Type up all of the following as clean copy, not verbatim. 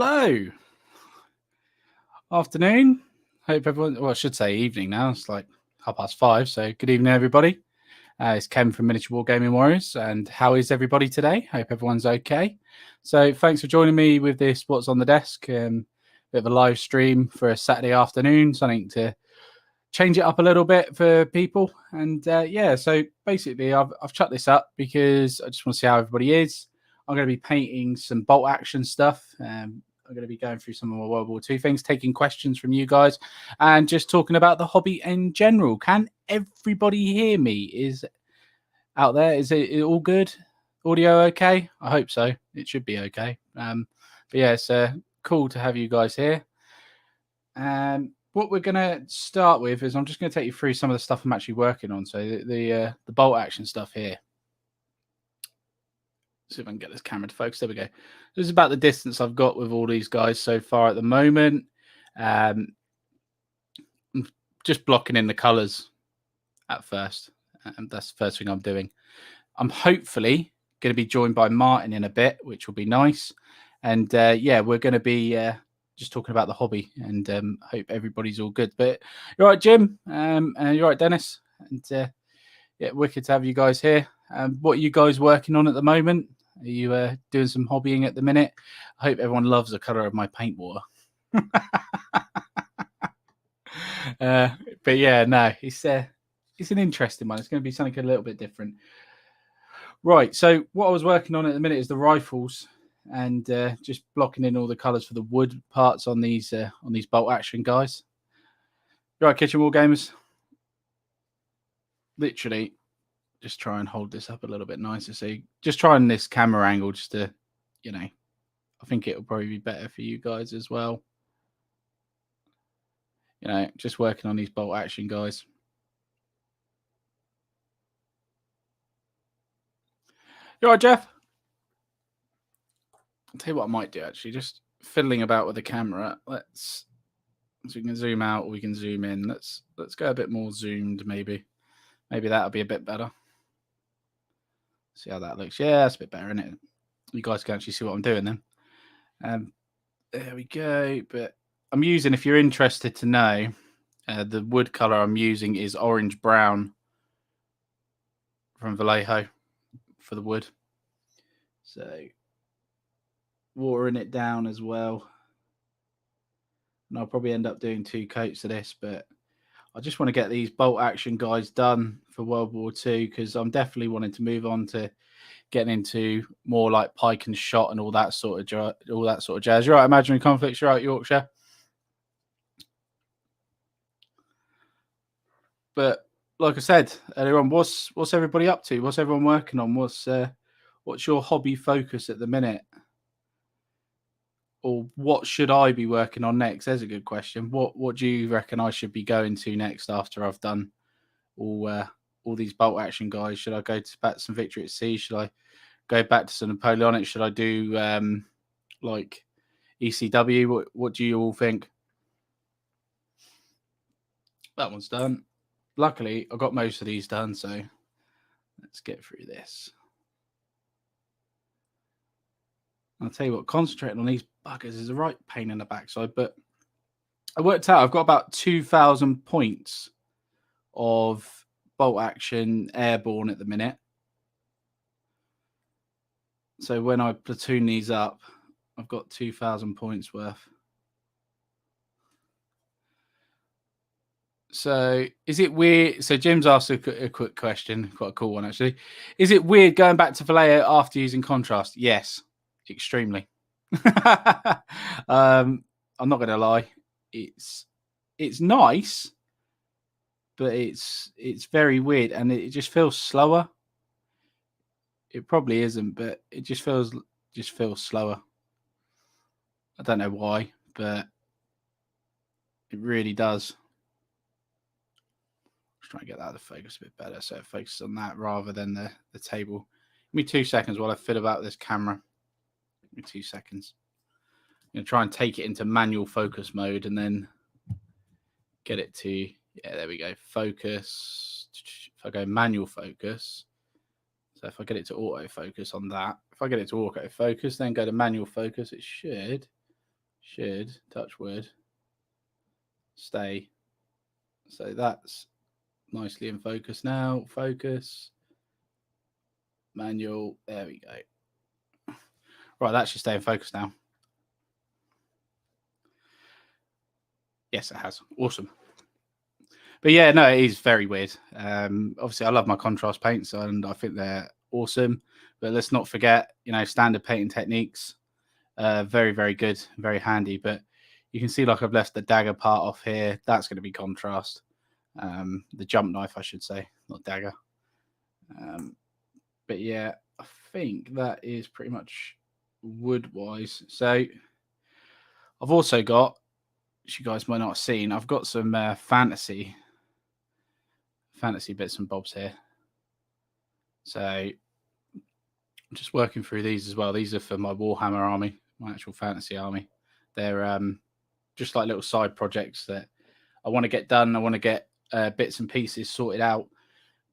Hello. Afternoon. Hope everyone, well, I should say evening now. It's like 5:30. So good evening, everybody. It's Ken from Miniature Wargaming Warriors. And how is everybody today? Hope everyone's okay. So thanks for joining me with this What's on the Desk. Bit of a live stream for a Saturday afternoon. Something to change it up a little bit for people. And yeah, so basically I've chucked this up because I just want to see how everybody is. I'm going to be painting some bolt action stuff. I'm going to be going through some of my World War II things, taking questions from you guys, and just talking about the hobby in general. Can everybody hear me? Is out there? Is it all good? Audio okay? I hope so. It should be okay. But yeah, it's cool to have you guys here. What we're going to start with is I'm just going to take you through some of the stuff I'm actually working on. So the bolt action stuff here. See if I can get this camera to focus. There we go. This is about the distance I've got with all these guys so far at the moment. I'm just blocking in the colours at first. And that's the first thing I'm doing. I'm hopefully going to be joined by Martin in a bit, which will be nice. And yeah, we're going to be just talking about the hobby, and hope everybody's all good. But you're right, Jim. You're right, Dennis. And yeah, wicked to have you guys here. What are you guys working on at the moment? Are you doing some hobbying at the minute? I hope everyone loves the colour of my paint water. But yeah, no, it's an interesting one. It's going to be something a little bit different. Right, so what I was working on at the minute is the rifles, and just blocking in all the colours for the wood parts on these bolt action guys. Right, Kitchen War Gamers. Literally, just try and hold this up a little bit nicer. So just trying this camera angle just to, I think it'll probably be better for you guys as well. Just working on these bolt action guys. You all right, Jeff? I'll tell you what I might do, actually. Just fiddling about with the camera. So we can zoom out or we can zoom in. Let's go a bit more zoomed, maybe. Maybe that'll be a bit better. See how that looks. Yeah, that's a bit better, isn't it? You guys can actually see what I'm doing then. There we go. But I'm using, if you're interested to know, the wood color I'm using is orange brown from Vallejo for the wood. So watering it down as well. And I'll probably end up doing 2 coats of this, but I just want to get these bolt action guys done for World War II, because I'm definitely wanting to move on to getting into more like pike and shot and all that sort of jazz. You're right, Imaginary Conflicts. You're right, Yorkshire. But like I said earlier on, what's everybody up to? What's everyone working on? What's your hobby focus at the minute? Or what should I be working on next? There's a good question. What do you reckon I should be going to next after I've done all these bolt action guys? Should I go back to some Victory at Sea? Should I go back to some Napoleonic? Should I do like ECW? What do you all think? That one's done. Luckily, I got most of these done, so let's get through this. I'll tell you what, concentrating on these buggers is a right pain in the backside, but I worked out I've got about 2,000 points of bolt action airborne at the minute. So when I platoon these up, I've got 2,000 points worth. So is it weird? So Jim's asked a quick question, quite a cool one actually. Is it weird going back to Vallejo after using contrast? Yes, extremely. I'm not going to lie. It's nice, but it's very weird, and it just feels slower. It probably isn't, but it just feels slower. I don't know why, but it really does. Just trying to get that to focus a bit better, so it focuses on that rather than the table. Give me 2 seconds while I fiddle about this camera. Give me 2 seconds. I'm going to try and take it into manual focus mode and then get it to, yeah, there we go, focus. If I go manual focus, so if I get it to autofocus on that, if I get it to autofocus, then go to manual focus, it should should, touch wood, stay. So that's nicely in focus now. Focus, manual. There we go. Right, that should stay in focus now. Yes, it has. Awesome. But yeah, no, it is very weird. Obviously, I love my contrast paints, and I think they're awesome. But let's not forget, standard painting techniques. Very, very good, very handy. But you can see, like, I've left the dagger part off here. That's going to be contrast. The jump knife, I should say, not dagger. But yeah, I think that is pretty much wood-wise. So I've also got, which you guys might not have seen, I've got some fantasy bits and bobs here. So I'm just working through these as well. These are for my Warhammer army, my actual fantasy army. They're just like little side projects that I want to get done. I want to get bits and pieces sorted out.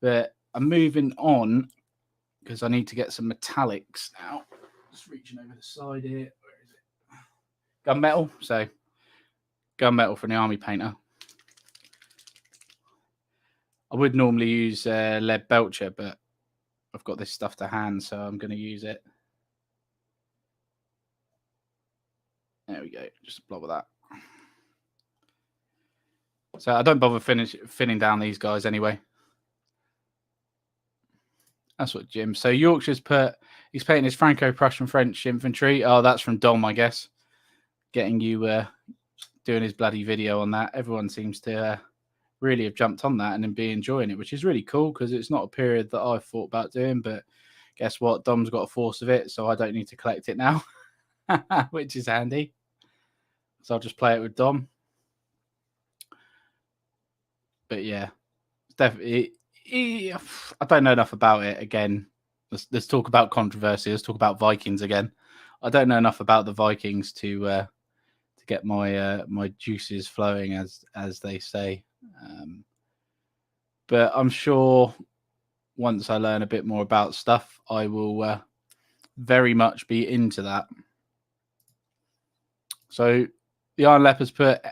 But I'm moving on because I need to get some metallics now. Just reaching over the side here. Where is it? Gunmetal. So gunmetal from the army painter. I would normally use lead belcher, but I've got this stuff to hand, so I'm going to use it. There we go. Just a blob of that. So I don't bother thinning down these guys anyway. That's what Jim. So Yorkshire's he's painting his Franco-Prussian French infantry. Oh, that's from Dom, I guess. Getting you doing his bloody video on that. Everyone seems to really have jumped on that and then be enjoying it, which is really cool because it's not a period that I've thought about doing. But guess what? Dom's got a force of it, so I don't need to collect it now, which is handy. So I'll just play it with Dom. But yeah, definitely. I don't know enough about it. Again, let's talk about controversy. Let's talk about Vikings again. I don't know enough about the Vikings to get my juices flowing, as they say. But I'm sure once I learn a bit more about stuff, I will very much be into that. So the Iron Leopards put,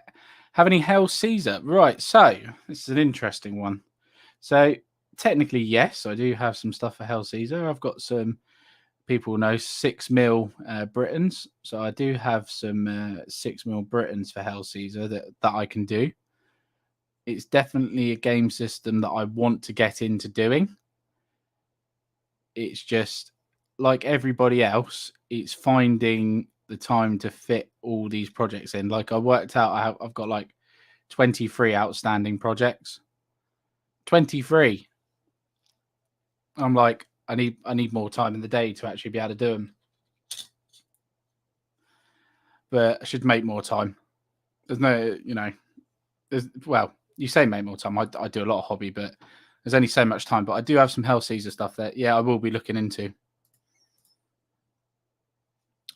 have any Hail Caesar? Right, so this is an interesting one. So technically, yes, I do have some stuff for Hail Caesar. I've got some, people know, 6mm Britons. So I do have some 6mm Britons for Hail Caesar that I can do. It's definitely a game system that I want to get into doing. It's just like everybody else, it's finding the time to fit all these projects in. Like I worked out, I've got like 23 outstanding projects. 23. I'm like, I need more time in the day to actually be able to do them. But I should make more time. There's no, well, you say make more time. I do a lot of hobby, but there's only so much time. But I do have some Hail Caesar stuff that, yeah, I will be looking into.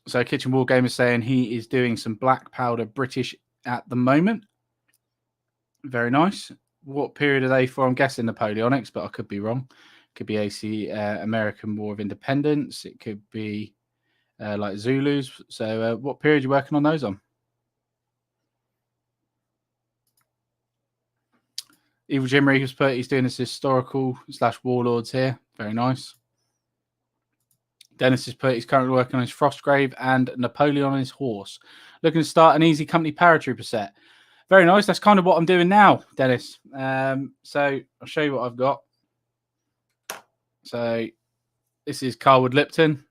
So Kitchen War Game is saying he is doing some black powder British at the moment. Very nice. What period are they for? I'm guessing Napoleonics, but I could be wrong. Could be AC American War of Independence. It could be like Zulus. So what period are you working on those on? Evil Jimmy has put, he's doing this historical / warlords here. Very nice. Dennis has put, he's currently working on his Frostgrave and Napoleon on his horse. Looking to start an easy company paratrooper set. Very nice. That's kind of what I'm doing now, Dennis. So I'll show you what I've got. So this is Carwood Lipton.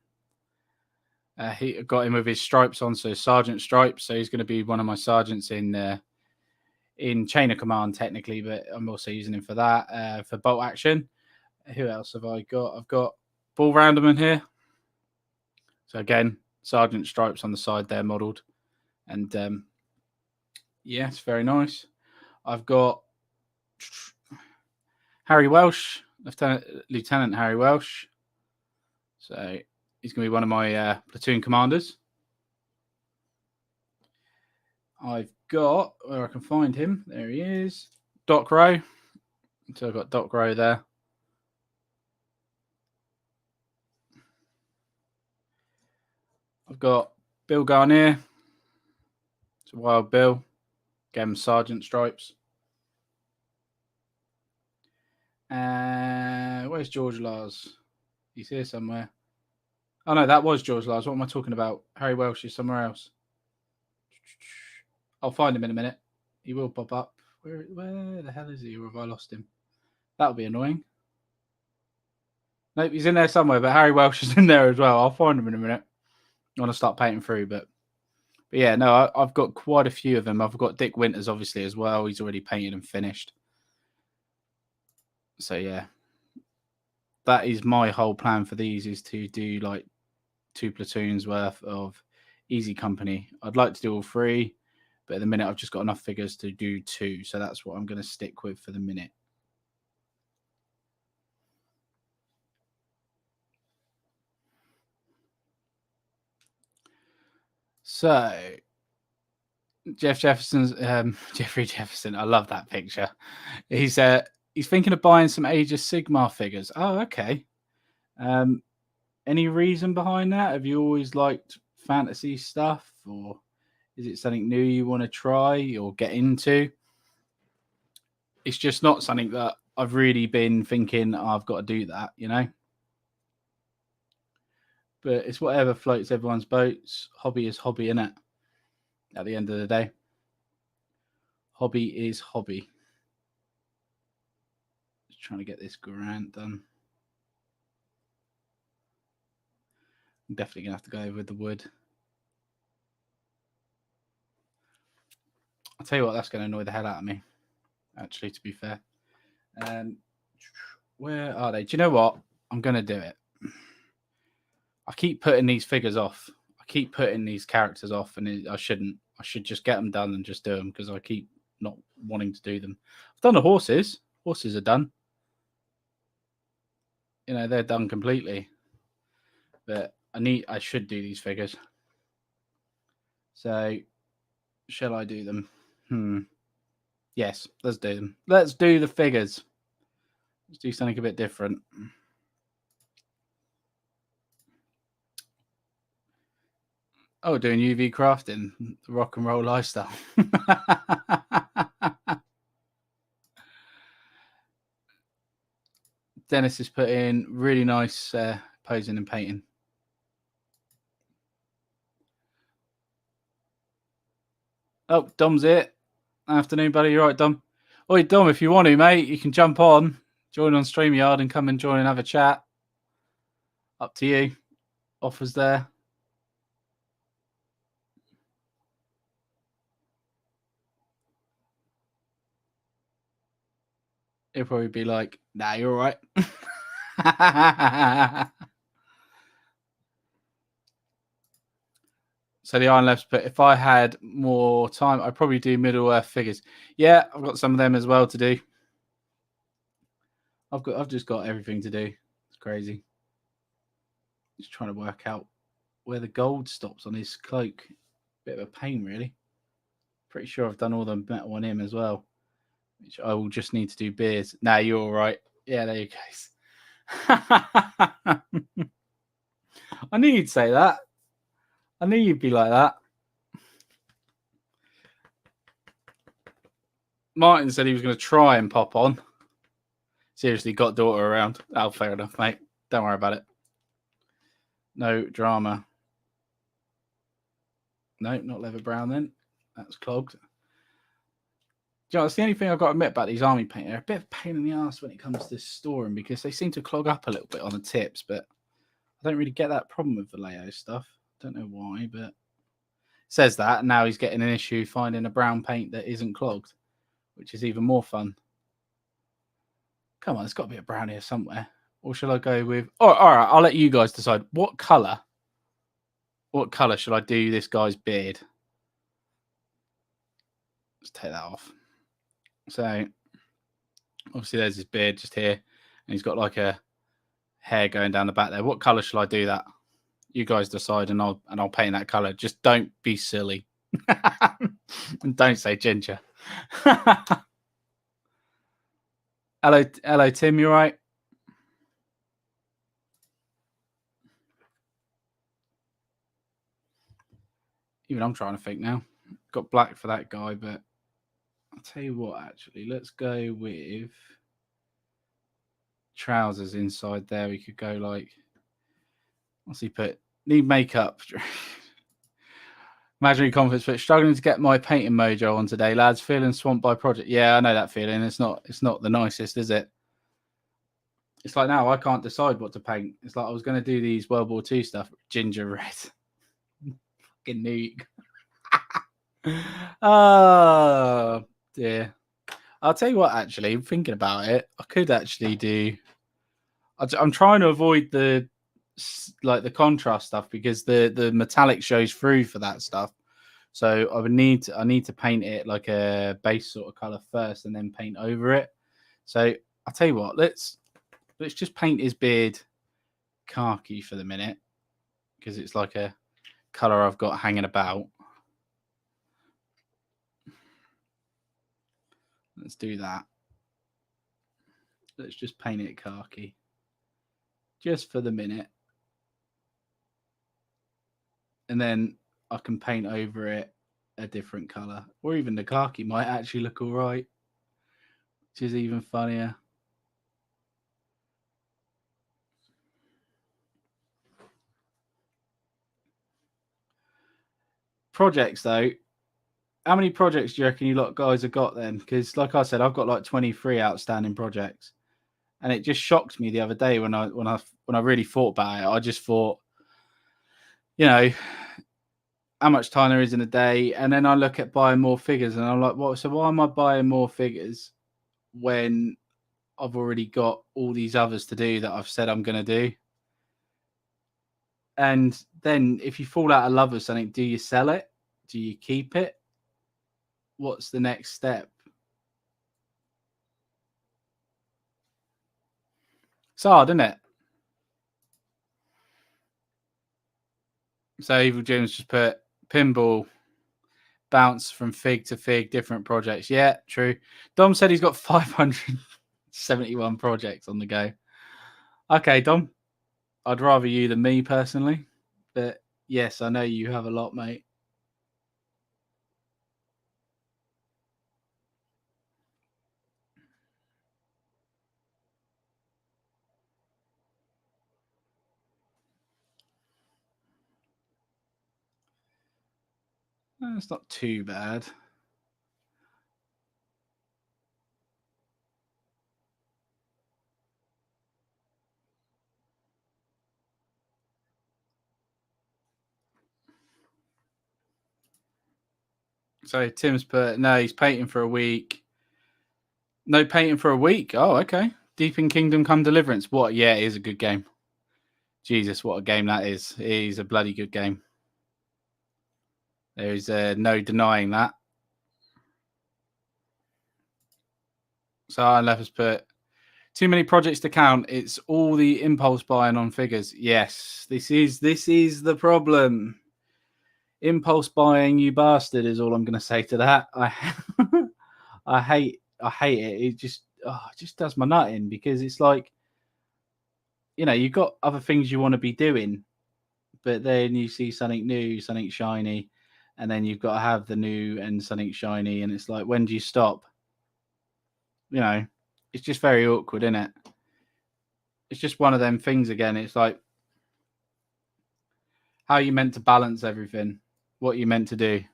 He got him with his stripes on, so sergeant stripes. So he's going to be one of my sergeants in chain of command, technically, but I'm also using him for that, for bolt action. Who else have I got? I've got Bull Rounderman here. So again, sergeant stripes on the side there, modelled. And yeah, it's very nice. I've got Harry Welsh, Lieutenant Harry Welsh. So he's going to be one of my platoon commanders. I've got, where I can find him, there he is, Doc Rowe. So I've got Doc Rowe there. I've got Bill Garnier. Wild Bill. Get him sergeant stripes. Where's George Lars? He's here somewhere. Oh no, that was George Lars. What am I talking about? Harry Welsh is somewhere else. I'll find him in a minute. He will pop up. Where the hell is he? Or have I lost him? That'll be annoying. Nope, he's in there somewhere, but Harry Welsh is in there as well. I'll find him in a minute. I want to start painting through, but yeah, no, I've got quite a few of them. I've got Dick Winters, obviously, as well. He's already painted and finished. So yeah, that is my whole plan for these, is to do like 2 platoons worth of Easy Company. I'd like to do all 3, but at the minute I've just got enough figures to do 2. So that's what I'm going to stick with for the minute. So Jeffrey Jefferson. I love that picture. He's thinking of buying some Age of Sigmar figures. Oh, okay. Any reason behind that? Have you always liked fantasy stuff, or is it something new you want to try or get into? It's just not something that I've really been thinking, I've got to do that, you know? But it's whatever floats everyone's boats. Hobby is hobby, innit? At the end of the day. Hobby is hobby. Just trying to get this grant done. I'm definitely going to have to go over with the wood. I'll tell you what, that's going to annoy the hell out of me, actually, to be fair. Where are they? Do you know what? I'm going to do it. I keep putting these figures off. I keep putting these characters off, and I shouldn't. I should just get them done and just do them, because I keep not wanting to do them. I've done the horses. Horses are done. You know, they're done completely. But I should do these figures. So, shall I do them? Yes, let's do them. Let's do the figures. Let's do something a bit different. Oh, doing UV crafting, the rock and roll lifestyle. Dennis has put in really nice posing and painting. Oh, Dom's it. Afternoon, buddy. You're right, Dom. Oi, Dom, if you want to, mate, you can jump on, join on StreamYard and come and join and have a chat. Up to you. Offers there. He'll probably be like, nah, you're all right. So the Iron Left's put, if I had more time, I'd probably do Middle Earth figures. Yeah, I've got some of them as well to do. I've just got everything to do. It's crazy. Just trying to work out where the gold stops on his cloak. Bit of a pain, really. Pretty sure I've done all the metal on him as well, which I will just need to do beers. Nah, you're all right. Yeah, there you go. I knew you'd say that. I knew you'd be like that. Martin said he was going to try and pop on. Seriously, got daughter around. Oh, fair enough, mate. Don't worry about it. No drama. No, not leather brown then. That's clogged. You know, it's the only thing I've got to admit about these army paint. They're a bit of a pain in the ass when it comes to storing, because they seem to clog up a little bit on the tips, but I don't really get that problem with the Vallejo stuff. Don't know why, but it says that, and now he's getting an issue finding a brown paint that isn't clogged, which is even more fun. Come on, there's got to be a brown here somewhere. Or shall I go with... Oh, all right, I'll let you guys decide. What colour should I do this guy's beard? Let's take that off. So, obviously there's his beard just here, and he's got like a hair going down the back there. What colour shall I do that? You guys decide, and I'll paint that colour. Just don't be silly. And don't say ginger. Hello, Tim. You all right? Even I'm trying to think now. got black for that guy, but I'll tell you what, actually, let's go with trousers inside there. We could go like, what's he put? Need makeup. Imaginary confidence, but struggling to get my painting mojo on today, lads. Feeling swamped by project. Yeah, I know that feeling. It's not the nicest, is it? It's like now I can't decide what to paint. It's like I was going to do these World War II stuff, ginger red. Fucking nuke. Oh dear. I'll tell you what. Actually, thinking about it, I could actually do. I'm trying to avoid the contrast stuff because the metallic shows through for that stuff. So I need to paint it like a base sort of color first, and then paint over it. So I'll tell you what. Let's just paint his beard khaki for the minute because it's like a color I've got hanging about. Let's do that. Let's just paint it khaki just for the minute, and then I can paint over it a different color, or even the khaki might actually look all right, which is even funnier. Projects though, how many projects do you reckon you lot guys have got then? Because like I said, I've got like 23 outstanding projects, and it just shocked me the other day when I really thought about it. I just thought, how much time there is in a day, and then I look at buying more figures, and I'm like, what? So why am I buying more figures when I've already got all these others to do that I've said I'm going to do? And then if you fall out of love with something, do you sell it? Do you keep it? What's the next step? It's hard, isn't it? So Evil Jim's just put pinball bounce from fig to fig, different projects. Yeah, true. Dom said he's got 571 projects on the go. Okay, Dom, I'd rather you than me personally, but yes, I know you have a lot, mate. It's not too bad. So Tim's put, no, he's painting for a week. No painting for a week. Oh, okay. Deep in Kingdom Come Deliverance. What? Yeah, it is a good game. Jesus, what a game that is. It is a bloody good game. There is no denying that. So Left has put, too many projects to count. It's all the impulse buying on figures. Yes, this is the problem. Impulse buying, you bastard, is all I'm going to say to that. I hate it. It just does my nut in, because it's like, you've got other things you want to be doing, but then you see something new, something shiny, and then you've got to have the new and something shiny, and it's like, when do you stop? It's just very awkward, isn't it? It's just one of them things again. It's like, how are you meant to balance everything? What are you meant to do?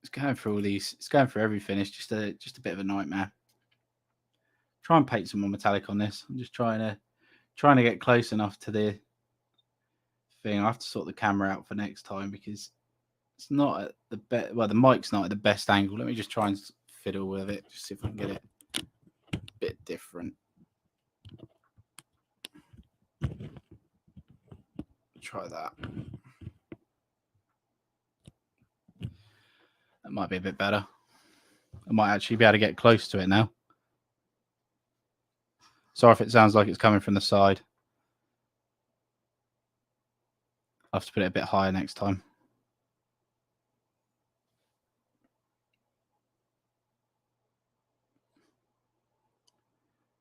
It's going through all these. It's going through everything. It's just a bit of a nightmare. Try and paint some more metallic on this. I'm just trying to get close enough to the thing. I have to sort the camera out for next time, because it's not at the best. Well, the mic's not at the best angle. Let me just try and fiddle with it. Just see if I can get it a bit different. Try that. That might be a bit better. I might actually be able to get close to it now. Sorry if it sounds like it's coming from the side. I'll have to put it a bit higher next time.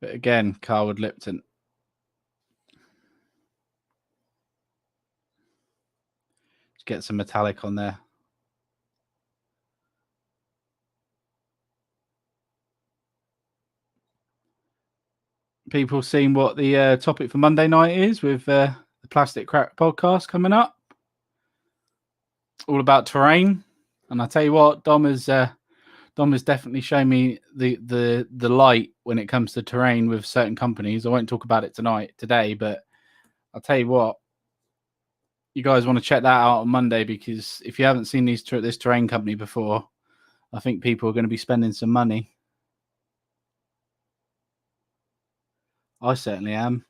But again, Carwood Lipton. Let's get some metallic on there. People seen what the topic for Monday night is with the Plastic Crack podcast coming up? All about terrain. And I tell you what, Dom has definitely shown me the light when it comes to terrain with certain companies. I won't talk about it today, but I'll tell you what, you guys want to check that out on Monday, because if you haven't seen this terrain company before, I think people are going to be spending some money. I certainly am.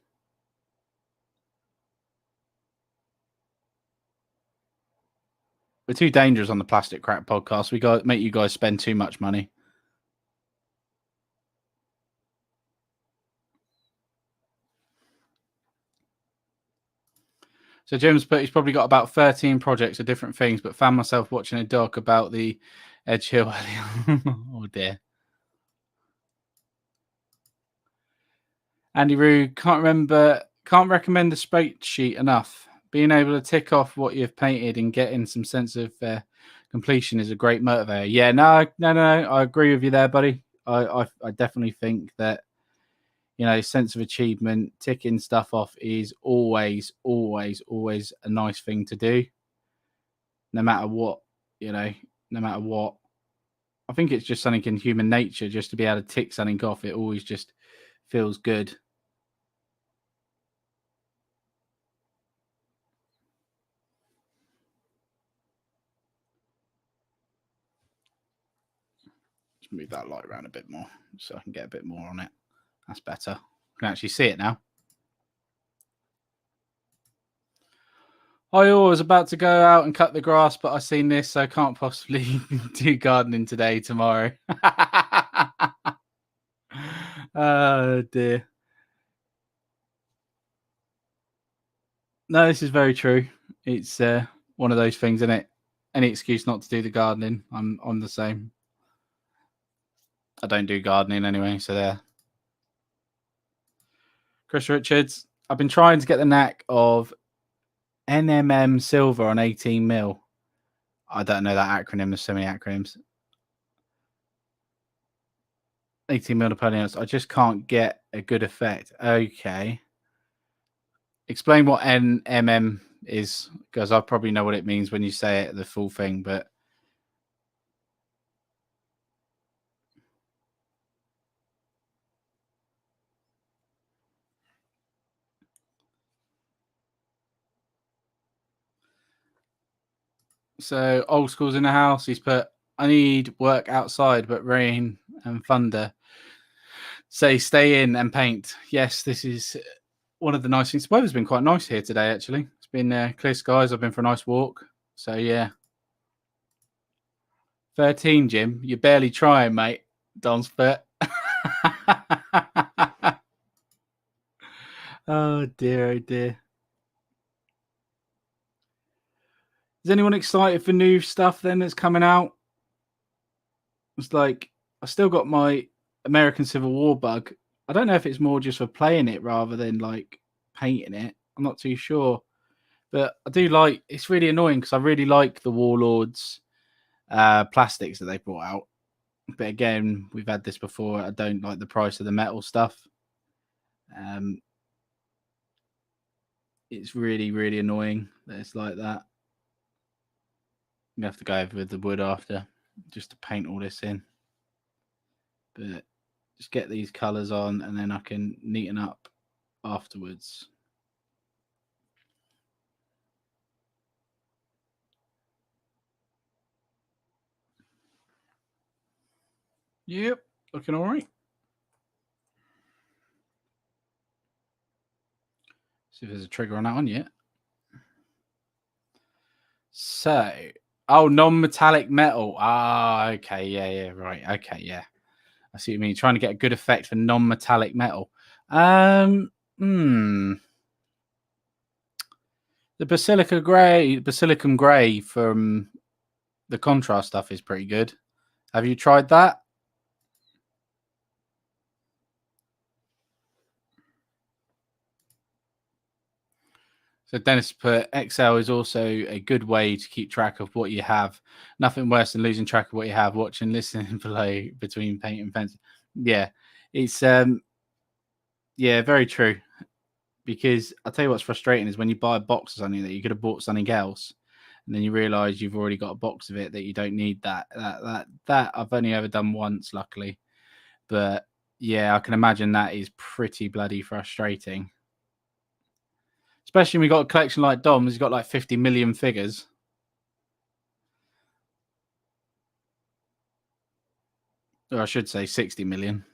We're too dangerous on the Plastic Crack podcast. We got to make you guys spend too much money. So Jim's put, he's probably got about 13 projects of different things, but found myself watching a doc about the Edge Hill. Oh dear. Andy Rue, can't recommend the spreadsheet enough. Being able to tick off what you've painted and getting some sense of completion is a great motivator. Yeah, no, I agree with you there, buddy. I definitely think that, you know, sense of achievement, ticking stuff off is always a nice thing to do. No matter what, you know, no matter what. I think it's just something in human nature, just to be able to tick something off. It always just feels good. Just move that light around a bit more so I can get a bit more on it. That's better. I can actually see it now. I was about to go out and cut the grass, but I seen this, so I can't possibly do gardening today, tomorrow. Oh dear. No, this is very true. It's one of those things, isn't it? Any excuse not to do the gardening. I'm the same. I don't do gardening anyway, so there. Chris Richards, I've been trying to get the knack of NMM silver on 18 mil. I don't know that acronym. There's so many acronyms. 18 mil Napoleonic. I just can't get a good effect. Okay. Explain what NMM is, because I probably know what it means when you say it, the full thing, but so old school's in the house. He's put, I need work outside, but rain and thunder say stay in and paint. Yes, this is one of the nice things. The weather's been quite nice here today, actually. It's been clear skies. I've been for a nice walk. So, yeah. 13, Jim. You're barely trying, mate. Don's fit. Oh, dear, oh, dear. Is anyone excited for new stuff then that's coming out? It's like, I still got my American Civil War bug. I don't know if it's more just for playing it rather than like painting it. I'm not too sure. But I do like, it's really annoying because I really like the Warlords plastics that they brought out. But again, we've had this before. I don't like the price of the metal stuff. It's really annoying that it's like that. You have to go over with the wood after just to paint all this in. But just get these colours on and then I can neaten up afterwards. Yep, looking all right. See if there's a trigger on that one yet. So, oh, non-metallic metal. Ah, okay, yeah, right, okay, yeah. I see what you mean. You're trying to get a good effect for non-metallic metal. The basilicum grey from the contrast stuff is pretty good. Have you tried that? So Dennis put Excel is also a good way to keep track of what you have. Nothing worse than losing track of what you have, watching, listening below between paint and fence. Yeah, it's yeah, very true. Because I'll tell you what's frustrating is when you buy a box of something that you could have bought something else, and then you realise you've already got a box of it that you don't need. That I've only ever done once, luckily. But yeah, I can imagine that is pretty bloody frustrating. Especially when we got a collection like Dom's, he's got like 50 million figures. Or I should say 60 million.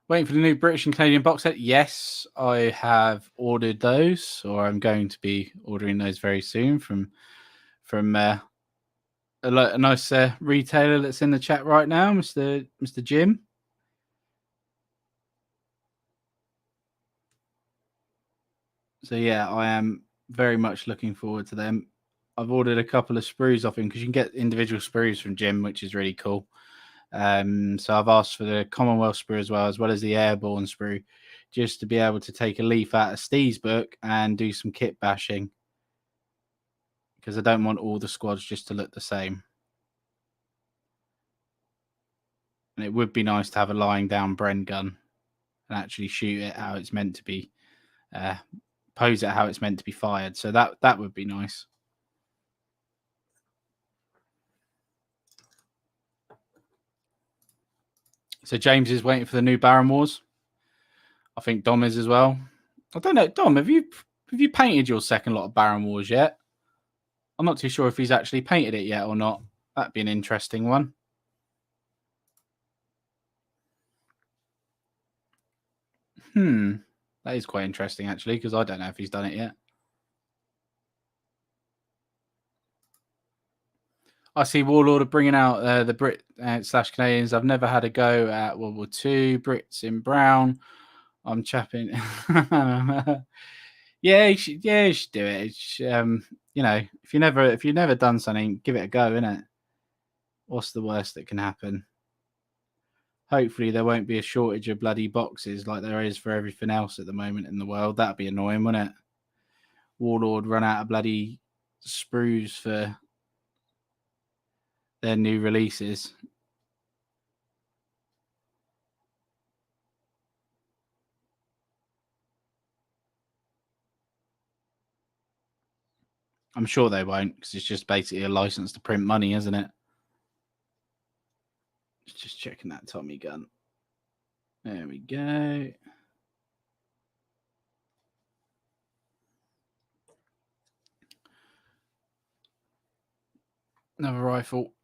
Waiting for the new British and Canadian box set. Yes, I have ordered those, or I'm going to be ordering those very soon from a nice retailer that's in the chat right now, Mr. Jim. So yeah, I am very much looking forward to them. I've ordered a couple of sprues off him because you can get individual sprues from Jim, which is really cool. So I've asked for the Commonwealth sprue as well as the Airborne sprue, just to be able to take a leaf out of Steve's book and do some kit bashing, because I don't want all the squads just to look the same. And it would be nice to have a lying down Bren gun and actually shoot it how it's meant to be, pose it how it's meant to be fired. So that would be nice. So James is waiting for the new Baron Wars. I think Dom is as well. I don't know, Dom, have you painted your second lot of Baron Wars yet? I'm not too sure if he's actually painted it yet or not. That'd be an interesting one. That is quite interesting actually, because I don't know if he's done it yet. I see Warlord are bringing out the Brit / Canadians. I've never had a go at World War II. Brits in brown. I'm chapping. Yeah, you should do it. It's, if you've never done something, give it a go, innit? What's the worst that can happen? Hopefully there won't be a shortage of bloody boxes like there is for everything else at the moment in the world. That'd be annoying, wouldn't it? Warlord run out of bloody sprues for their new releases. I'm sure they won't, because it's just basically a license to print money, isn't it? Just checking that Tommy gun. There we go. Another rifle.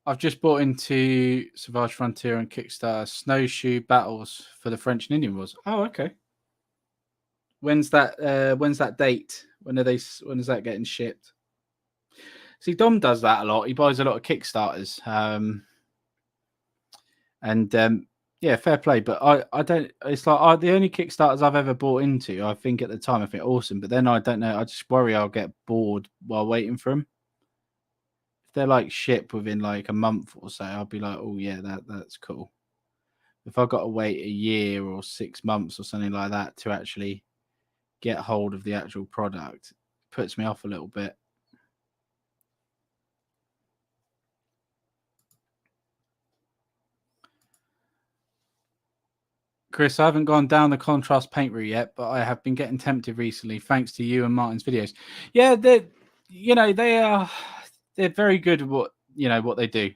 I've just bought into Savage Frontier and Kickstarter Snowshoe Battles for the French and Indian Wars. Oh, okay. When's that date? When is that getting shipped? See, Dom does that a lot. He buys a lot of Kickstarters. Yeah, fair play. But I don't. It's like the only Kickstarters I've ever bought into. I think at the time I think awesome, but then I don't know. I just worry I'll get bored while waiting for them. If they're like ship within like a month or so, I'll be like, oh yeah, that's cool. If I've got to wait a year or 6 months or something like that to actually get hold of the actual product, it puts me off a little bit. Chris, I haven't gone down the contrast paint route yet, but I have been getting tempted recently, thanks to you and Martin's videos. Yeah, they're very good at what they do.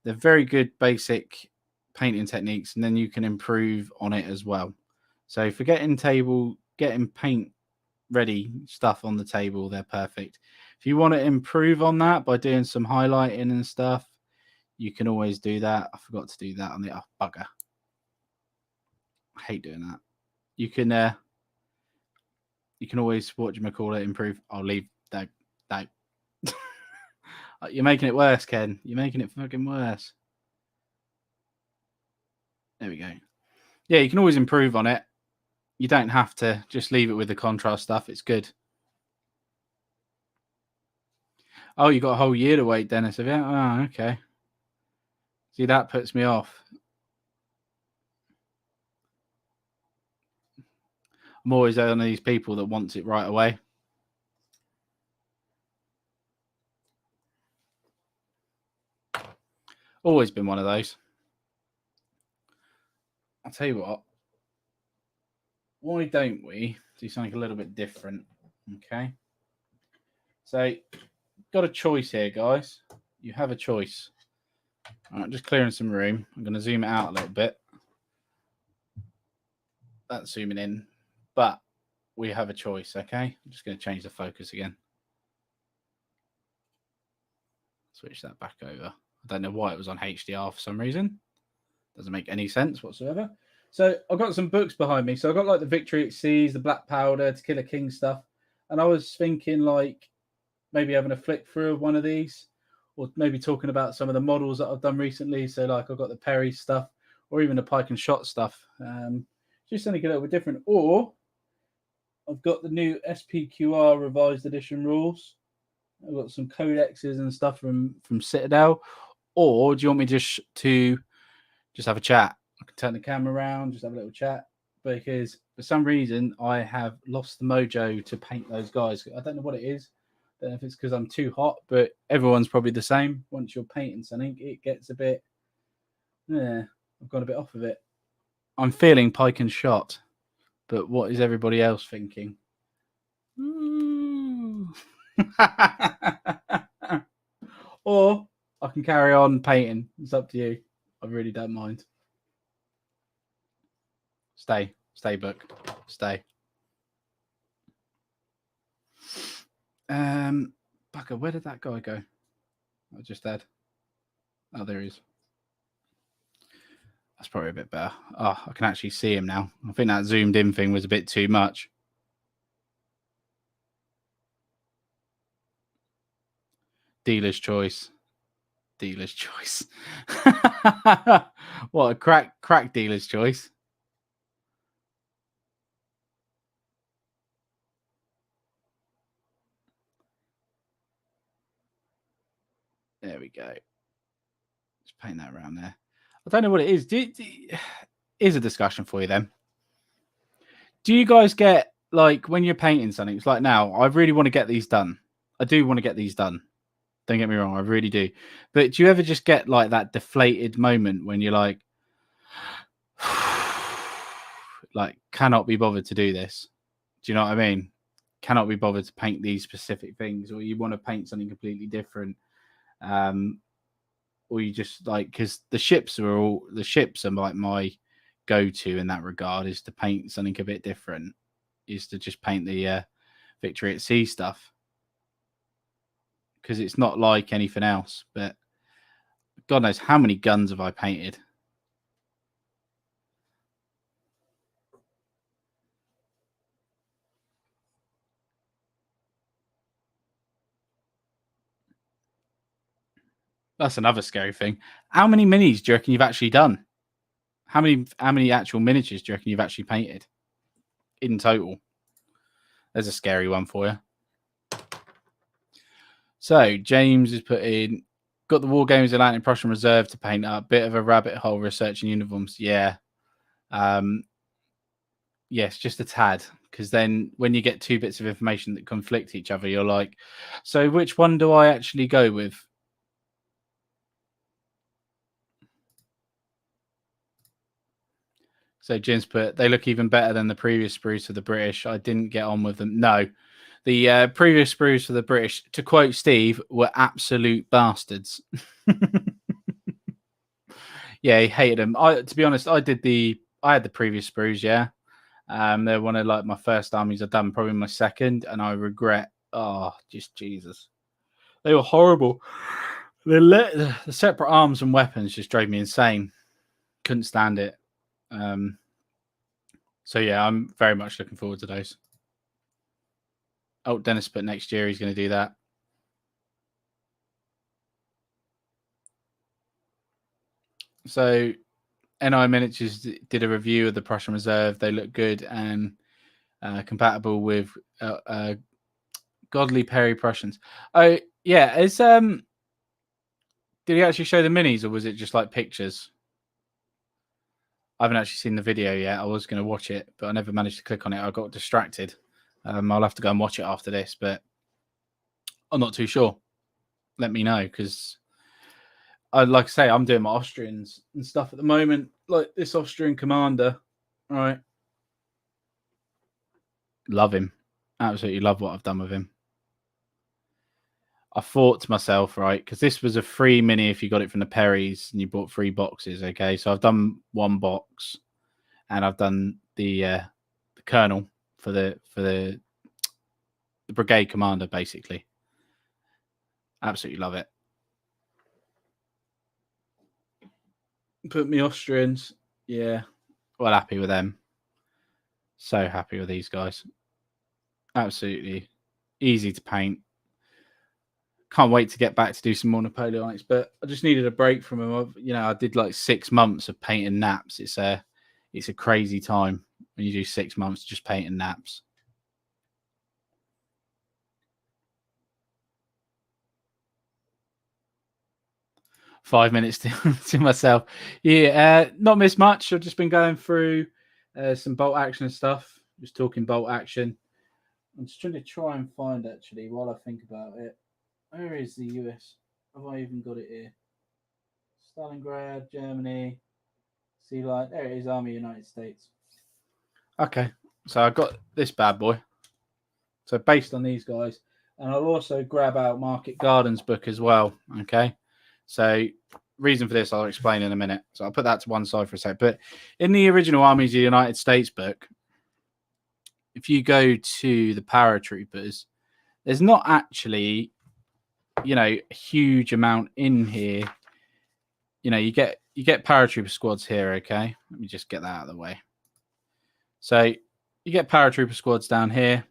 They're very good basic painting techniques, and then you can improve on it as well. So for getting paint ready stuff on the table, they're perfect. If you want to improve on that by doing some highlighting and stuff, you can always do that. I forgot to do that on the bugger. I hate doing that. You can always improve. I'll leave that. You're making it worse, Ken. You're making it fucking worse. There we go. Yeah, you can always improve on it. You don't have to just leave it with the contrast stuff. It's good. Oh, you got a whole year to wait, Dennis, have you? Oh, okay. See, that puts me off. I'm always one of these people that wants it right away. Always been one of those. I'll tell you what. Why don't we do something a little bit different? Okay. So, got a choice here, guys. You have a choice. All right, just clearing some room. I'm going to zoom it out a little bit. That's zooming in. But we have a choice, okay? I'm just going to change the focus again. Switch that back over. I don't know why it was on HDR for some reason. Doesn't make any sense whatsoever. So I've got some books behind me. So I've got like the Victory at Seas, the Black Powder, To Kill a King stuff. And I was thinking like maybe having a flick through of one of these, or maybe talking about some of the models that I've done recently. So like I've got the Perry stuff, or even the Pike and Shot stuff. Just something a little bit different. Or I've got the new SPQR revised edition rules. I've got some codexes and stuff from Citadel. Or do you want me just to have a chat? I can turn the camera around, just have a little chat. Because for some reason I have lost the mojo to paint those guys. I don't know what it is. I don't know if it's because I'm too hot, but everyone's probably the same. Once you're painting something, it gets a bit. Yeah, I've got a bit off of it. I'm feeling Pike and Shot, but what is everybody else thinking? Or I can carry on painting. It's up to you. I really don't mind. Stay, book, stay. Bugger, where did that guy go? I just had. Oh, there he is. That's probably a bit better. Oh, I can actually see him now. I think that zoomed in thing was a bit too much. Dealer's choice. Dealer's choice. What a crack dealer's choice. There we go. Just paint that around there. I don't know what it is. Here's a discussion for you then. Do you guys get, like, when you're painting something, it's like now, I really want to get these done. I do want to get these done. Don't get me wrong, I really do. But do you ever just get like that deflated moment when you're like, cannot be bothered to do this? Do you know what I mean? Cannot be bothered to paint these specific things, or you want to paint something completely different. Or you just like, because the ships are like my go-to in that regard, is to paint something a bit different, is to just paint the Victory at Sea stuff, because it's not like anything else. But God knows how many guns have I painted. That's another scary thing. How many minis do you reckon you've actually done? How many actual miniatures do you reckon you've actually painted in total? There's a scary one for you. So James is put in, got the War Games Atlantic Prussian Reserve to paint up. Bit of a rabbit hole researching uniforms. Yeah. Yes, just a tad. Because then when you get two bits of information that conflict each other, you're like, so which one do I actually go with? So Jim's put, they look even better than the previous sprues for the British. I didn't get on with them. No, the previous sprues for the British, to quote Steve, were absolute bastards. Yeah, he hated them. To be honest, I had the previous sprues. Yeah, they're one of like my first armies I've done, probably my second, and I regret. Oh, just Jesus, they were horrible. The separate arms and weapons just drove me insane. Couldn't stand it. So yeah, I'm very much looking forward to those. Oh, Dennis put next year he's going to do that. So NI Miniatures did a review of the Prussian Reserve. They look good and compatible with Godly Perry Prussians. Oh Yeah, did he actually show the minis, or was it just like pictures? I haven't actually seen the video yet. I was going to watch it, but I never managed to click on it. I got distracted. I'll have to go and watch it after this, but I'm not too sure. Let me know, because like I say, I'm doing my Austrians and stuff at the moment. Like this Austrian commander, right? Love him. Absolutely love what I've done with him. I thought to myself, right, because this was a free mini if you got it from the Perrys and you bought 3 boxes. Okay, so I've done 1 box, and I've done the colonel for the brigade commander, basically. Absolutely love it. Put me Austrians, yeah. Well, happy with them. So happy with these guys. Absolutely easy to paint. Can't wait to get back to do some more Napoleonics, but I just needed a break from them. I did like 6 months of painting naps. It's a crazy time when you do 6 months just painting naps. Five minutes to myself. Yeah, not missed much. I've just been going through some bolt action stuff. Just talking bolt action. I'm just trying to find actually while I think about it. Where is the US? Have I even got it here? Stalingrad, Germany. See, like, there it is, Army United States. Okay, so I got this bad boy. So based on these guys, and I'll also grab out Market Garden's book as well. Okay, so reason for this I'll explain in a minute. So I'll put that to one side for a sec. But in the original Armies of the United States book, if you go to the paratroopers, there's not actually, a huge amount in here. You get paratrooper squads here. Okay, let me just get that out of the way. So you get paratrooper squads down here.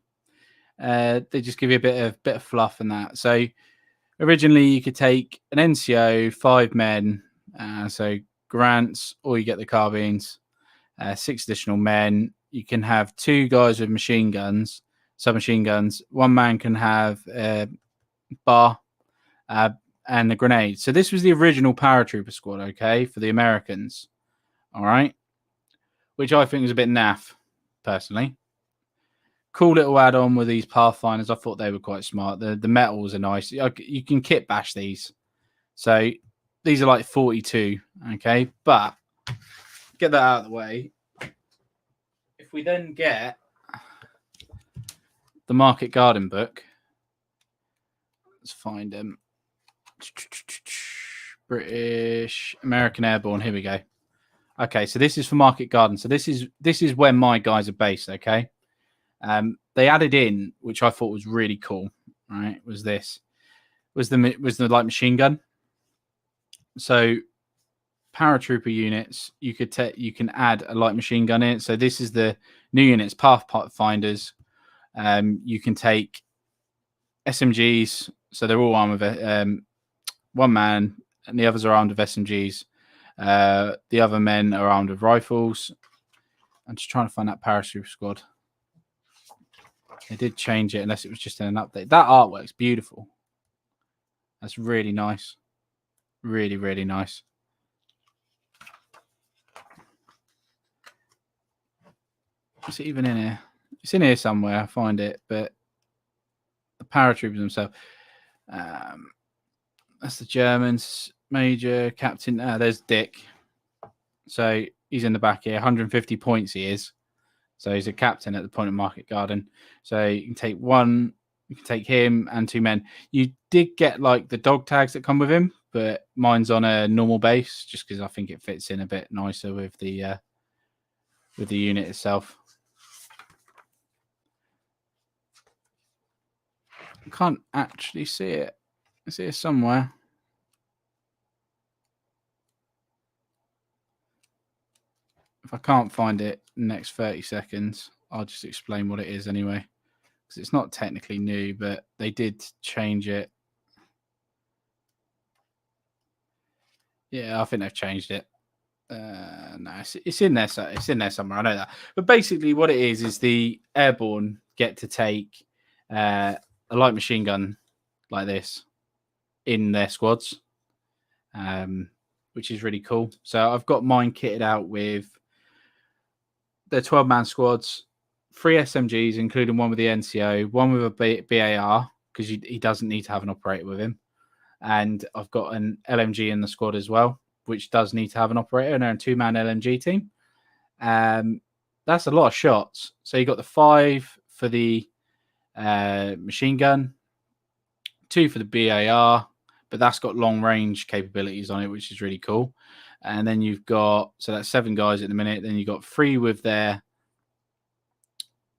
They just give you a bit of fluff and that. So originally you could take an NCO, 5 men, so grants, or you get the carbines, 6 additional men. You can have 2 guys with machine guns, submachine guns. 1 man can have a bar and the grenade. So this was the original paratrooper squad, okay, for the Americans. All right, which I think was a bit naff, personally. Cool little add-on with these Pathfinders. I thought they were quite smart. The metals are nice. You can kit bash these. So these are like 42, okay? But get that out of the way. If we then get the Market Garden book, let's find them. British, American Airborne. Here we go. Okay, so this is for Market Garden. So this is where my guys are based, okay? They added in, which I thought was really cool, right? Was the light machine gun. So paratrooper units, you can add a light machine gun in it. So this is the new units, Pathfinders. You can take SMGs, so they're all armed with 1 man, and the others are armed with SMGs. The other men are armed with rifles. I'm just trying to find that paratrooper squad. They did change it, unless it was just in an update. That artwork's beautiful. That's really nice. Really, really nice. Is it even in here? It's in here somewhere. I find it, but the paratroopers themselves. That's the Germans. Major, Captain. There's Dick. So he's in the back here. 150 points he is. So he's a captain at the point of Market Garden. So you can take one. You can take him and 2 men. You did get like the dog tags that come with him, but mine's on a normal base just because I think it fits in a bit nicer with the unit itself. I can't actually see it. It's here somewhere. If I can't find it in the next 30 seconds, I'll just explain what it is anyway. Because it's not technically new, but they did change it. Yeah, I think they've changed it. No, it's in there. It's in there somewhere. I know that. But basically, what it is the airborne get to take a light machine gun like this. in their squads, which is really cool. So I've got mine kitted out with their 12-man squads, 3 SMGs, including one with the NCO, one with a BAR, because he doesn't need to have an operator with him. And I've got an LMG in the squad as well, which does need to have an operator, and they're a 2-man LMG team. That's a lot of shots. So you got the 5 for the machine gun, 2 for the BAR, but that's got long range capabilities on it, which is really cool. And then you've got, so that's 7 guys at the minute. Then you've got 3 with their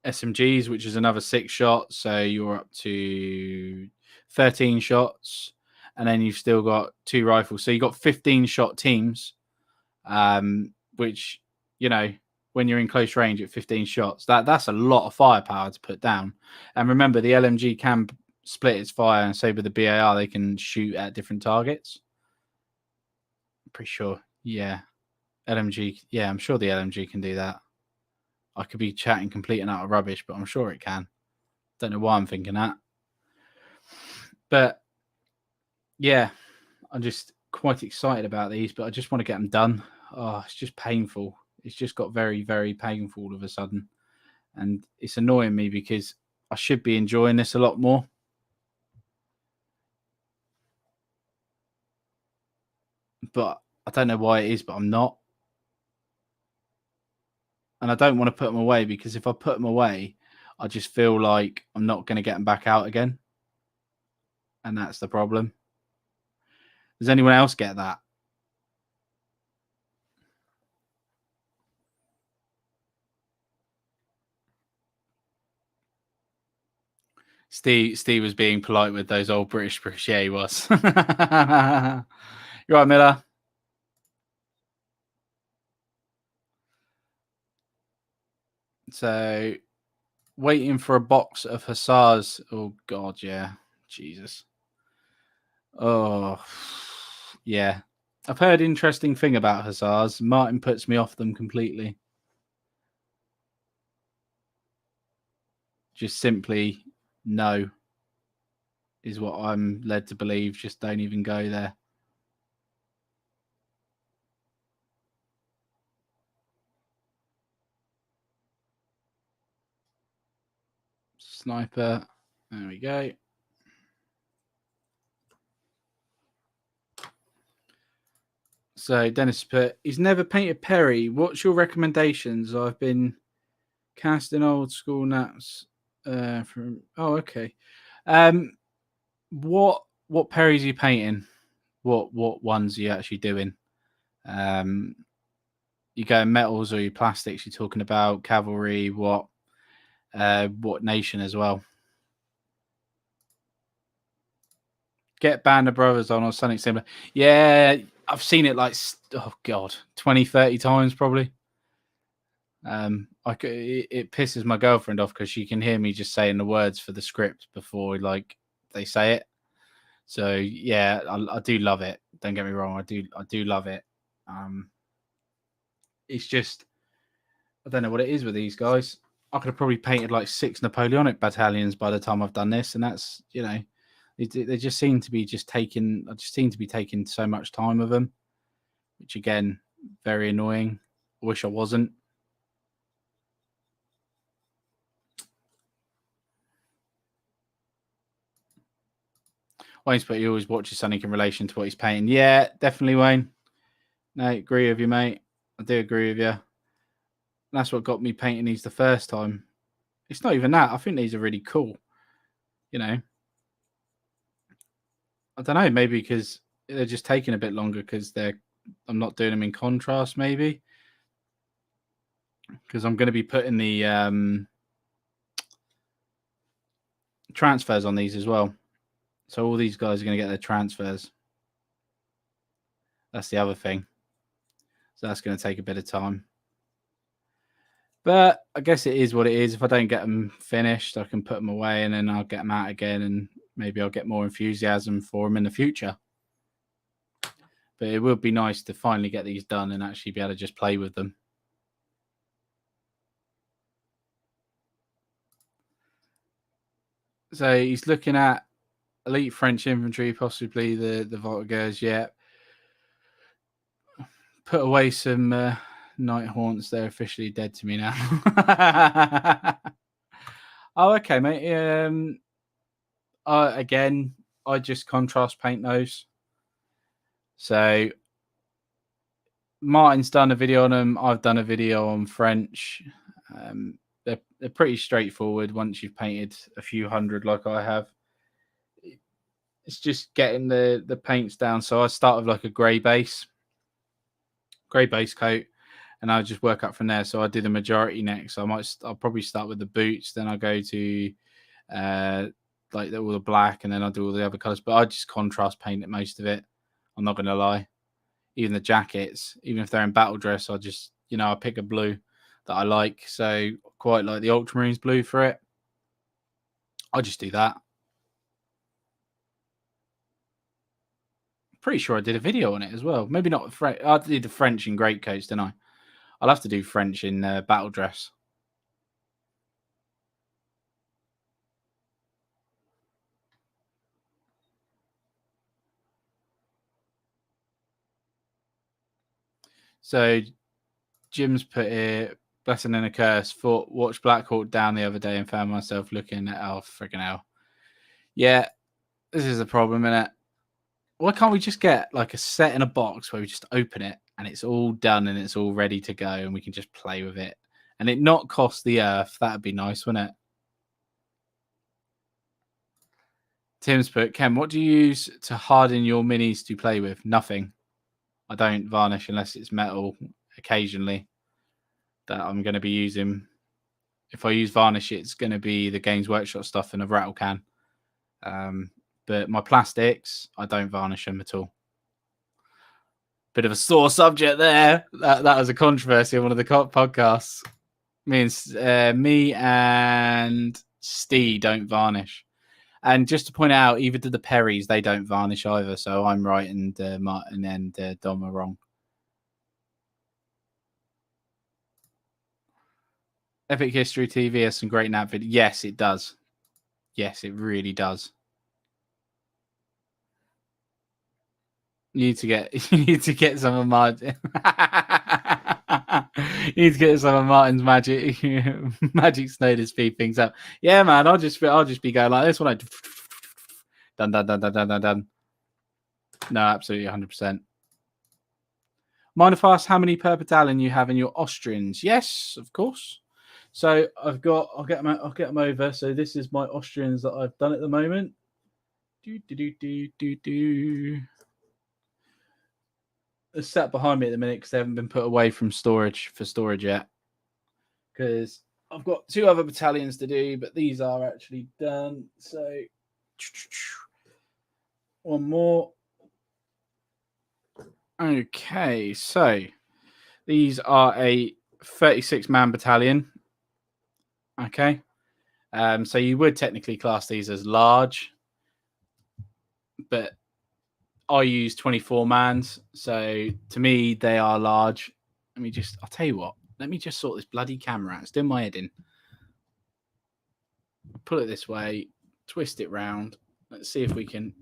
SMGs, which is another 6 shots. So you're up to 13 shots. And then you've still got 2 rifles. So you've got 15 shot teams, which, you know, when you're in close range at 15 shots, that's a lot of firepower to put down. And remember, the LMG can split its fire, and so with the BAR, they can shoot at different targets. I'm pretty sure. Yeah. LMG. Yeah, I'm sure the LMG can do that. I could be chatting complete and utter rubbish, but I'm sure it can. Don't know why I'm thinking that. But yeah, I'm just quite excited about these, but I just want to get them done. Oh, it's just painful. It's just got very, very painful all of a sudden. And it's annoying me because I should be enjoying this a lot more. But I don't know why it is, but I'm not. And I don't want to put them away, because if I put them away, I just feel like I'm not going to get them back out again. And that's the problem. Does anyone else get that? Steve was being polite with those old British. Yeah, he was. You're right, Miller. So, waiting for a box of hussars. Oh, God, yeah. Jesus. Oh, yeah. I've heard interesting thing about hussars. Martin puts me off them completely. Just simply no is what I'm led to believe. Just don't even go there. Sniper. There we go. So Dennis put, he's never painted Perry. What's your recommendations? I've been casting old school naps from. Oh, okay. What Perry's you painting? What ones are you actually doing? You going metals or you plastics? You're talking about cavalry? What nation as well? Get Band of Brothers on or something similar. Yeah, I've seen it like, oh God, 20, 30 times probably. It pisses my girlfriend off because she can hear me just saying the words for the script before like they say it. So yeah, I do love it. Don't get me wrong, I do love it. It's just, I don't know what it is with these guys. I could have probably painted like 6 Napoleonic battalions by the time I've done this, and that's, you know, they just seem to be I just seem to be taking so much time with them, which again, very annoying. I wish I wasn't. Wayne's put, he always watches something in relation to what he's painting. Yeah, definitely, Wayne. No, agree with you, mate. I do agree with you. That's what got me painting these the first time. It's not even that. I think these are really cool. You know, I don't know. Maybe because they're just taking a bit longer because I'm not doing them in contrast. Maybe because I'm going to be putting the transfers on these as well. So all these guys are going to get their transfers. That's the other thing. So that's going to take a bit of time. But I guess it is what it is. If I don't get them finished, I can put them away and then I'll get them out again and maybe I'll get more enthusiasm for them in the future. But it would be nice to finally get these done and actually be able to just play with them. So he's looking at elite French infantry, possibly the Voltigeurs. Yeah, put away some night haunts. They're officially dead to me now. Oh, okay, mate. Again, I just contrast paint those. So Martin's done a video on them. I've done a video on French. They're pretty straightforward once you've painted a few hundred like I have. It's just getting the paints down. So I start with like a grey base coat, and I'll just work up from there. So I did a majority next. So I'll probably start with the boots, then I'll go to like all the black, and then I'll do all the other colours. But I just contrast paint it most of it. I'm not gonna lie. Even the jackets, even if they're in battle dress, I just I pick a blue that I like. So quite like the ultramarines blue for it. I'll just do that. Pretty sure I did a video on it as well. Maybe not French. I did the French in greatcoats, didn't I? I'll have to do French in battle dress. So Jim's put here, blessing and a curse. Watched Black Hawk Down the other day and found myself looking at freaking hell. Yeah, this is a problem, innit? Why can't we just get like a set in a box where we just open it and it's all done and it's all ready to go and we can just play with it and it not cost the earth? That'd be nice, wouldn't it? Tim's put, Ken, what do you use to harden your minis to play with? Nothing. I don't varnish unless it's metal occasionally that I'm going to be using. If I use varnish, it's going to be the Games Workshop stuff and a rattle can. But my plastics, I don't varnish them at all. Bit of a sore subject there. That was a controversy on one of the podcasts. Me and Steve don't varnish. And just to point out, either do the Perrys, they don't varnish either. So I'm right and Martin and Dom are wrong. Epic History TV has some great nap videos. Yes, it does. Yes, it really does. You need to get some of Martin. You need to get some of Martin's magic snow to speed things up. Yeah, man. I'll just be going like this when I done. No, absolutely 100%. Mind if I ask how many per battalion you have in your Austrians? Yes, of course. So I'll get them over. So this is my Austrians that I've done at the moment. They're sat behind me at the minute because they haven't been put away from storage yet. Because I've got 2 other battalions to do, but these are actually done. So one more. Okay, so these are a 36-man battalion. Okay. So you would technically class these as large, but I use 24 mans. So to me, they are large. I'll tell you what, let me just sort this bloody camera out. It's doing my head in. Pull it this way, twist it round. Let's see if we can.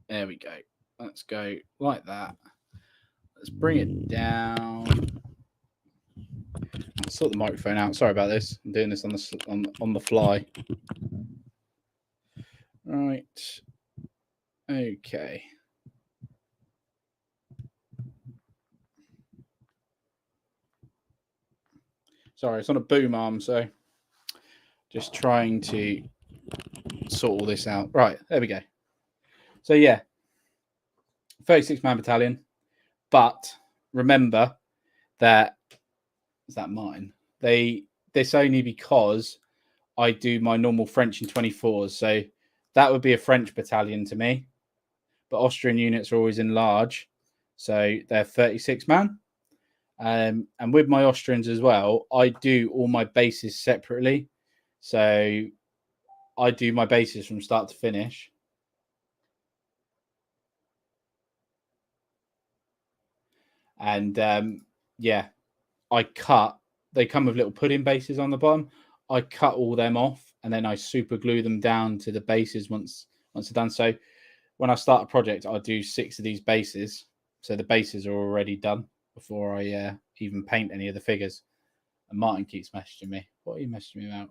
There we go. Let's go like that. Let's bring it down. I'll sort the microphone out. Sorry about this. I'm doing this on the fly. Right. Okay. Sorry, it's on a boom arm, so just trying to sort all this out. Right, there we go. So yeah, 36-man battalion. But remember that is that Martin. This only because I do my normal French in 24s. So that would be a French battalion to me. But Austrian units are always in large. So they're 36-man. And with my Austrians as well, I do all my bases separately. So I do my bases from start to finish. And yeah, I cut. They come with little pudding bases on the bottom. I cut all them off and then I super glue them down to the bases once once they're done. So when I start a project, I'll do 6 of these bases. So the bases are already done before I even paint any of the figures. And Martin keeps messaging me. What are you messaging me about?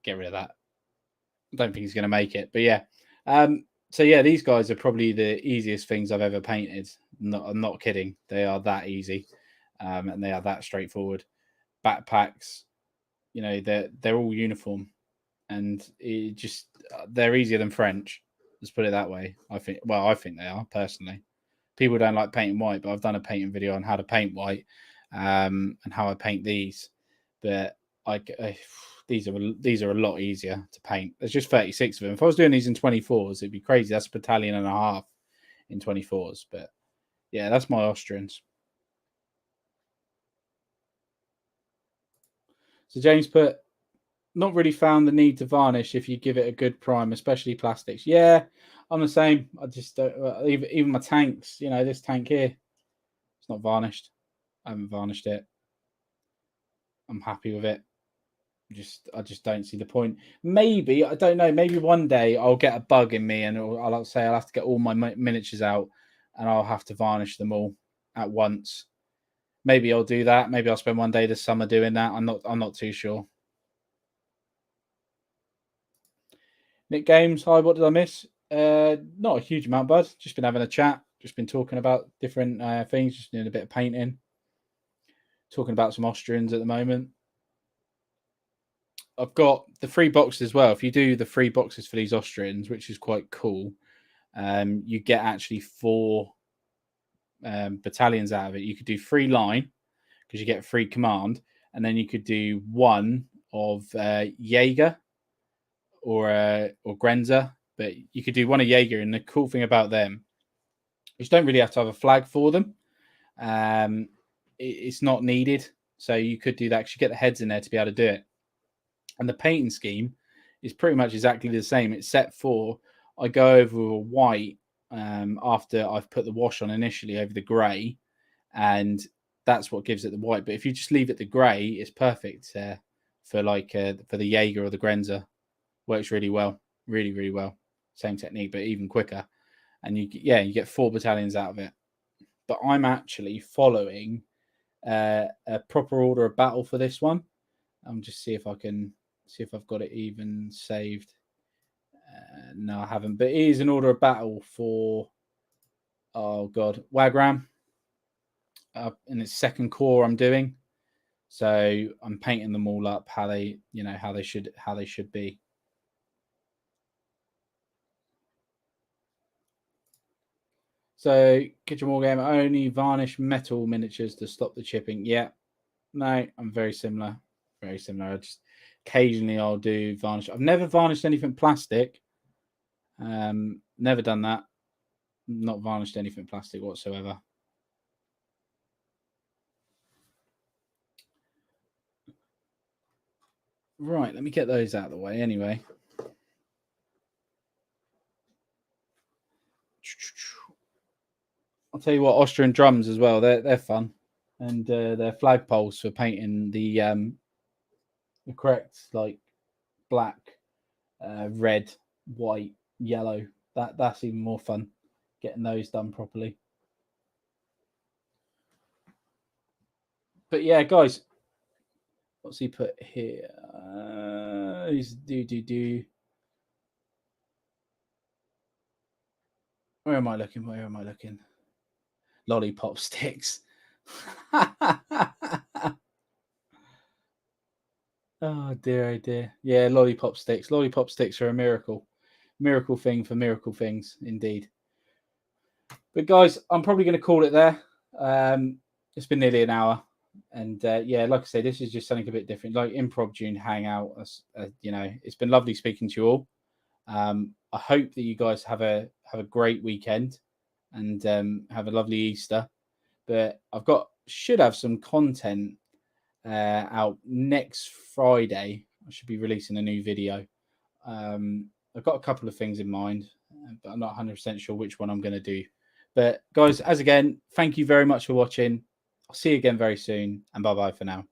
Get rid of that. I don't think he's going to make it. But yeah. So yeah, these guys are probably the easiest things I've ever painted. I'm not kidding. They are that easy. And they are that straightforward. Backpacks, you know, they're all uniform. And they're easier than French. Let's put it that way. I think they are, personally. People don't like painting white, but I've done a painting video on how to paint white, and how I paint these. But these are a lot easier to paint. There's just 36 of them. If I was doing these in 24s, it'd be crazy. That's a battalion and a half in 24s. But yeah, that's my Austrians. So James put, not really found the need to varnish if you give it a good prime, especially plastics. Yeah, I'm the same. I just don't, even my tanks, you know, this tank here, it's not varnished. I haven't varnished it. I'm happy with it. I just don't see the point. Maybe, I don't know, maybe one day I'll get a bug in me and I'll have to get all my miniatures out and I'll have to varnish them all at once. Maybe I'll do that. Maybe I'll spend one day this summer doing that. I'm not too sure. Nick Games, hi, what did I miss? Not a huge amount, bud. Just been having a chat. Just been talking about different things. Just doing a bit of painting. Talking about some Austrians at the moment. I've got the free boxes as well. If you do the free boxes for these Austrians, which is quite cool, you get actually 4 battalions out of it. You could do 3 line because you get free command, and then you could do 1 of Jaeger or Grenzer, but you could do 1 of Jaeger. And the cool thing about them is you don't really have to have a flag for them. It's not needed, so you could do that because you get the heads in there to be able to do it. And the painting scheme is pretty much exactly the same, except for I go over a white after I've put the wash on initially over the grey, and that's what gives it the white. But if you just leave it the grey, it's perfect for the Jaeger or the Grenzer. Works really well, really, really well. Same technique, but even quicker. And you get 4 battalions out of it. But I'm actually following a proper order of battle for this one. I'm just see if I've got it even saved. No, I haven't. But it is an order of battle for, oh god, Wagram. In its 2nd core, I'm doing. So I'm painting them all up how they should be. So Kitchen War Game, only varnish metal miniatures to stop the chipping. Yeah, no, I'm very similar. Very similar. I just occasionally I'll do varnish. I've never varnished anything plastic. Never done that. Not varnished anything plastic whatsoever. Right, let me get those out of the way anyway. I'll tell you what, Austrian drums as well. They're fun, and they're flagpoles for painting the correct like black, red, white, yellow. That's even more fun, getting those done properly. But yeah, guys, what's he put here? He's do. Where am I looking? Lollipop sticks. Oh dear. Yeah, lollipop sticks. Lollipop sticks are a miracle. Miracle thing for miracle things, indeed. But guys, I'm probably going to call it there. It's been nearly an hour. And yeah, like I say, this is just something a bit different, like Improv June Hangout. It's been lovely speaking to you all. I hope that you guys have a great weekend and have a lovely Easter. But should have some content out next Friday. I should be releasing a new video. I've got a couple of things in mind, but I'm not 100% sure which one I'm going to do. But guys, as again, thank you very much for watching. I'll see you again very soon, and bye-bye for now.